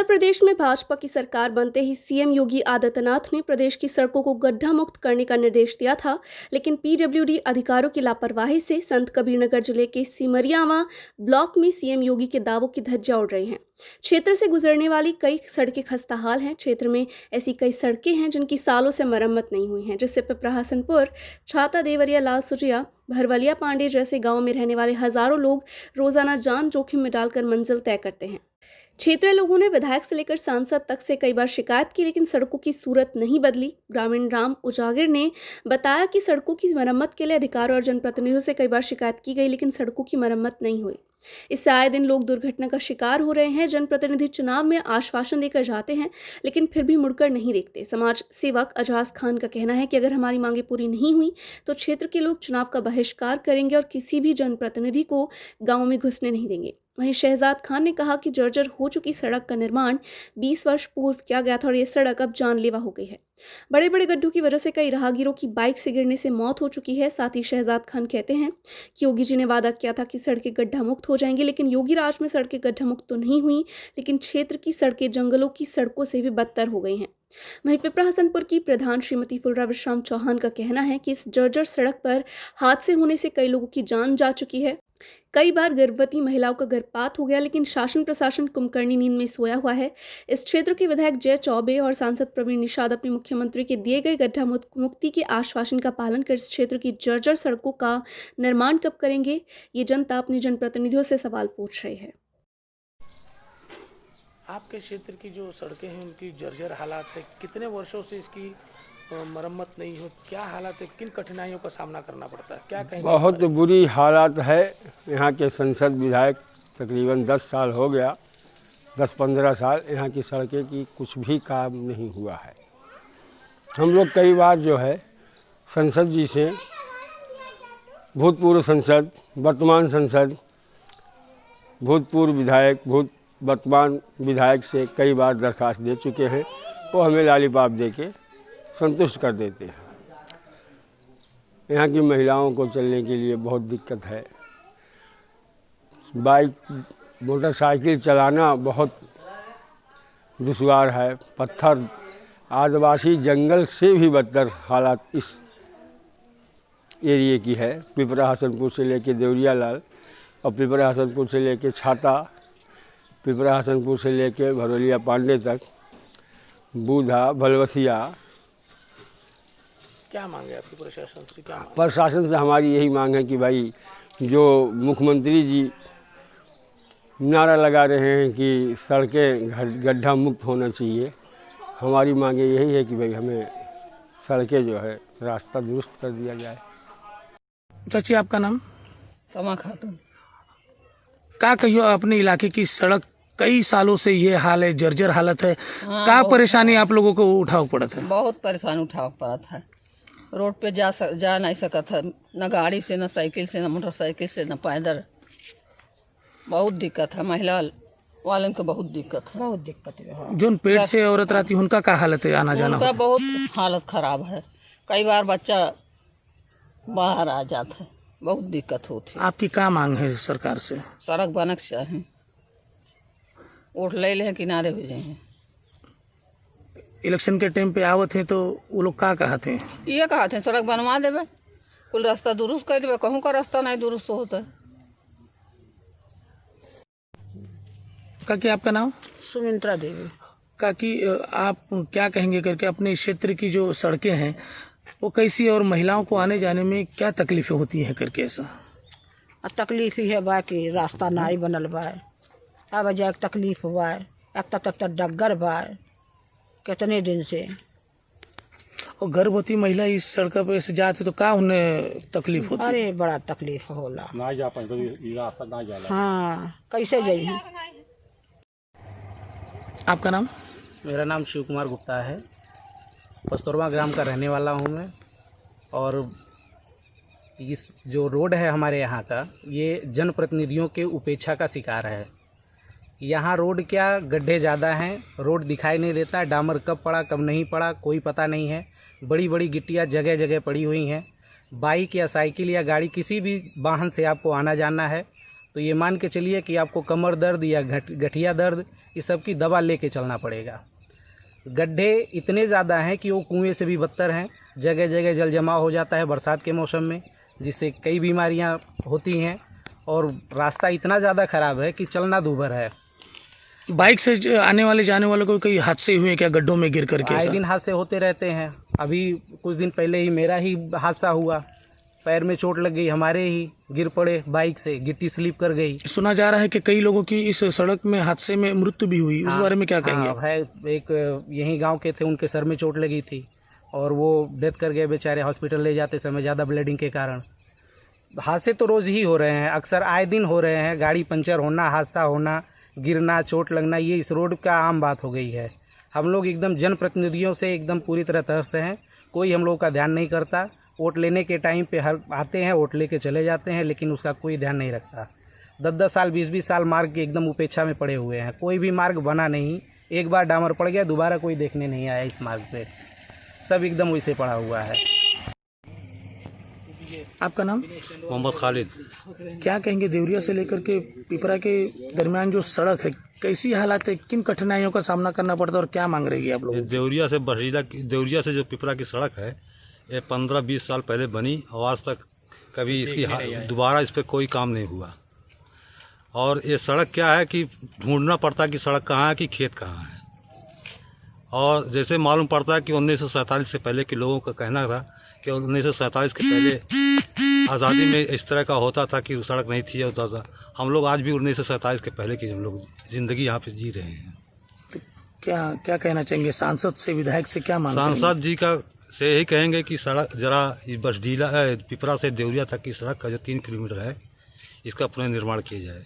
उत्तर प्रदेश में भाजपा की सरकार बनते ही सीएम योगी आदित्यनाथ ने प्रदेश की सड़कों को गड्ढा मुक्त करने का निर्देश दिया था, लेकिन पीडब्ल्यूडी अधिकारियों की लापरवाही से संत कबीरनगर जिले के सिमरियावा ब्लॉक में सीएम योगी के दावों की धज्जियां उड़ रही हैं। क्षेत्र से गुजरने वाली कई सड़कें खस्ताहाल हैं। क्षेत्र में ऐसी कई सड़कें हैं जिनकी सालों से मरम्मत नहीं हुई हैं, जिससे पिपरा हसनपुर, छाता देवरिया, लाल सुजिया, भरवलिया पांडे जैसे गांवों में रहने वाले हजारों लोग रोजाना जान जोखिम में डालकर मंजिल तय करते हैं। क्षेत्रीय लोगों ने विधायक से लेकर सांसद तक से कई बार शिकायत की, लेकिन सड़कों की सूरत नहीं बदली। ग्रामीण राम उजागर ने बताया कि सड़कों की मरम्मत के लिए अधिकारियों और जनप्रतिनिधियों से कई बार शिकायत की गई, लेकिन सड़कों की मरम्मत नहीं हुई। इससे आए दिन लोग दुर्घटना का शिकार हो रहे हैं। जनप्रतिनिधि चुनाव में आश्वासन देकर जाते हैं, लेकिन फिर भी मुड़कर नहीं देखते। समाज सेवक अजाज खान का कहना है कि अगर हमारी मांगे पूरी नहीं हुई तो क्षेत्र के लोग चुनाव का बहिष्कार करेंगे और किसी भी जनप्रतिनिधि को गाँव में घुसने नहीं देंगे। वहीं शहजाद खान ने कहा कि जर्जर हो चुकी सड़क का निर्माण 20 वर्ष पूर्व किया गया था और ये सड़क अब जानलेवा हो गई है। बड़े बड़े गड्ढों की वजह से कई राहगीरों की बाइक से गिरने से मौत हो चुकी है। साथ ही शहजाद खान कहते हैं कि योगी जी ने वादा किया था कि सड़कें गड्ढा मुक्त हो जाएंगी, लेकिन योगी राज में सड़कें गड्ढा मुक्त तो नहीं हुई, लेकिन क्षेत्र की सड़कें जंगलों की सड़कों से भी बदतर हो गई हैं। वहीं पिपरा हसनपुर की प्रधान श्रीमती फुलरा विश्राम चौहान का कहना है कि इस जर्जर सड़क पर हादसे होने से कई लोगों की जान जा चुकी है। कई बार गर्भवती महिलाओं का गर्भपात हो गया, लेकिन शासन प्रशासन कुंभकर्णी नींद में सोया हुआ है। इस क्षेत्र के विधायक जय चौबे और सांसद प्रवीण निषाद अपने मुख्यमंत्री के दिए गए गड्ढा मुक्ति के आश्वासन का पालन कर इस क्षेत्र की जर्जर सड़कों का निर्माण कब करेंगे, ये जनता अपने जनप्रतिनिधियों से सवाल पूछ रही है। आपके क्षेत्र की जो सड़कें हैं उनकी जर्जर हालात है, कितने वर्षों से इसकी मरम्मत नहीं हो, क्या हालात है, किन कठिनाइयों का सामना करना पड़ता है, क्या कहेंगे? बहुत बुरी हालात है। यहाँ के संसद विधायक तकरीबन 10 साल हो गया, 10-15 साल यहाँ की सड़कें की कुछ भी काम नहीं हुआ है। हम लोग कई बार जो है संसद जी से, भूतपूर्व संसद, वर्तमान संसद, भूतपूर्व विधायक, वर्तमान विधायक से कई बार दरख्वास्त दे चुके हैं। वो हमें लॉलीपॉप दे के संतुष्ट कर देते हैं। यहाँ की महिलाओं को चलने के लिए बहुत दिक्कत है। बाइक, मोटरसाइकिल चलाना बहुत दुश्वार है। पत्थर, आदिवासी जंगल से भी बदतर हालात इस एरिए की है। पिपरा हसनपुर से लेके देवरिया लाल और पिपरा हसनपुर से लेके छाता, पिपरा हसनपुर से लेके भरवलिया पांडे तक, बूधा, भलवसिया। क्या मांगे आपकी प्रशासन से? क्या मांगे? प्रशासन से हमारी यही मांग है कि भाई जो मुख्यमंत्री जी नारा लगा रहे हैं कि सड़कें गड्ढा मुक्त होना चाहिए, हमारी मांगे यही है कि भाई हमें सड़कें जो है रास्ता दुरुस्त कर दिया जाए। चाची, आपका नाम? समा खातून। क्या कहियो अपने इलाके की सड़क कई सालों से ये हाल है, जर्जर हालत है। हाँ, क्या परेशानी आप लोगों को उठाव पड़ता है? बहुत परेशानी उठाव पड़ता है। रोड पे जा नहीं सकत है, न गाड़ी से, न साइकिल से, न मोटरसाइकिल से, न पैदल। बहुत दिक्कत है, महिला वालों को बहुत दिक्कत है। बहुत दिक्कत है। जो पेट से औरत रहती है उनका क्या हालत है, आना जाना? उनका बहुत हालत खराब है। कई बार बच्चा बाहर आ जाता है, बहुत दिक्कत होती है। आपकी क्या मांग है सरकार से? सड़क बनक चाहे, वोट ले ले किनारे हो जाए। इलेक्शन के टाइम पे आवत हैं तो वो लोग क्या कहते हैं? ये कहते हैं सड़क बनवा देवे, कुल रास्ता दुरुस्त कर देवे। कहूँ का रास्ता नहीं दुरुस्त होता है। काकी, आपका नाम? सुमित्रा देवी। काकी, आप क्या कहेंगे करके अपने क्षेत्र की जो सड़कें हैं वो कैसी, और महिलाओं को आने जाने में क्या तकलीफें होती हैं करके? ऐसा तकलीफ ही है बा कि रास्ता नहीं बनल बा, अब जाए तकलीफ हुआ है। एक तक डग्गर बा कितने दिन से। और गर्भवती महिला इस सड़क पर से जाते तो क्या उन्हें तकलीफ होती? अरे बड़ा तकलीफ होला, ना जा पाए रास्ता ना जा। हाँ, कैसे जाइए? आपका नाम? मेरा नाम शिव कुमार गुप्ता है। पस्तौरवा ग्राम का रहने वाला हूँ मैं। और इस जो रोड है हमारे यहाँ का, ये जनप्रतिनिधियों के उपेक्षा का शिकार है। यहाँ रोड क्या, गड्ढे ज़्यादा हैं, रोड दिखाई नहीं देता। डामर कब पड़ा कब नहीं पड़ा कोई पता नहीं है। बड़ी बड़ी गिट्टियाँ जगह जगह पड़ी हुई हैं। बाइक या साइकिल या गाड़ी किसी भी वाहन से आपको आना जाना है तो ये मान के चलिए कि आपको कमर दर्द या गठिया दर्द ये सब की दवा लेके चलना पड़ेगा। गड्ढे इतने ज़्यादा हैं कि वो कुएं से भी बदतर हैं। जगह जगह जल जमाव हो जाता है बरसात के मौसम में, जिससे कई बीमारियां होती हैं। और रास्ता इतना ज़्यादा ख़राब है कि चलना दूभर है। बाइक से आने वाले जाने वालों को कई हादसे हुए क्या गड्ढों में गिर करके? आए दिन हादसे होते रहते हैं। अभी कुछ दिन पहले ही मेरा ही हादसा हुआ, पैर में चोट लग गई, हमारे ही गिर पड़े बाइक से, गिट्टी स्लिप कर गई। सुना जा रहा है कि कई लोगों की इस सड़क में हादसे में मृत्यु भी हुई, उस बारे में क्या कहेंगे? है एक यही गांव के थे, उनके सर में चोट लगी थी और वो डेथ कर गए बेचारे। हॉस्पिटल ले जाते समय ज़्यादा ब्लीडिंग के कारण। हादसे तो रोज़ ही हो रहे हैं, अक्सर आए दिन हो रहे हैं। गाड़ी पंचर होना, हादसा होना, गिरना, चोट लगना, ये इस रोड का आम बात हो गई है। हम लोग एकदम जनप्रतिनिधियों से एकदम पूरी तरह त्रस्त हैं। कोई हम लोग का ध्यान नहीं करता। वोट लेने के टाइम पे हर आते हैं, वोट लेके चले जाते हैं, लेकिन उसका कोई ध्यान नहीं रखता। 10-10 साल 20-20 साल मार्ग की एकदम उपेक्षा में पड़े हुए हैं। कोई भी मार्ग बना नहीं। एक बार डामर पड़ गया, दोबारा कोई देखने नहीं आया इस मार्ग पे। सब एकदम वैसे पड़ा हुआ है। आपका नाम? मोहम्मद खालिद। क्या कहेंगे देवरिया से लेकर के पिपरा के दरमियान जो सड़क है, कैसी हालात है, किन कठिनाइयों का सामना करना पड़ता है और क्या मांग रही है आप लोग? देवरिया से जो पिपरा की सड़क है, ये 15-20 साल पहले बनी और आज तक कभी इसकी दोबारा इस पर कोई काम नहीं हुआ। और ये सड़क क्या है कि ढूंढना पड़ता है कि सड़क कहाँ है कि खेत कहाँ है। और जैसे मालूम पड़ता है कि 1947 से पहले के लोगों का कहना था कि 1947 के पहले आज़ादी में इस तरह का होता था कि सड़क नहीं थी होता था। हम लोग आज भी 1947 के पहले की हम लोग ज़िंदगी यहाँ पे जी रहे हैं। तो क्या कहना चाहेंगे सांसद से, विधायक से क्या मांग? सांसद जी का से यही कहेंगे कि सड़क जरा बसडीला पिपरा से देवरिया तक की सड़क का जो 3 किलोमीटर है, इसका पुनर्निर्माण किया जाए।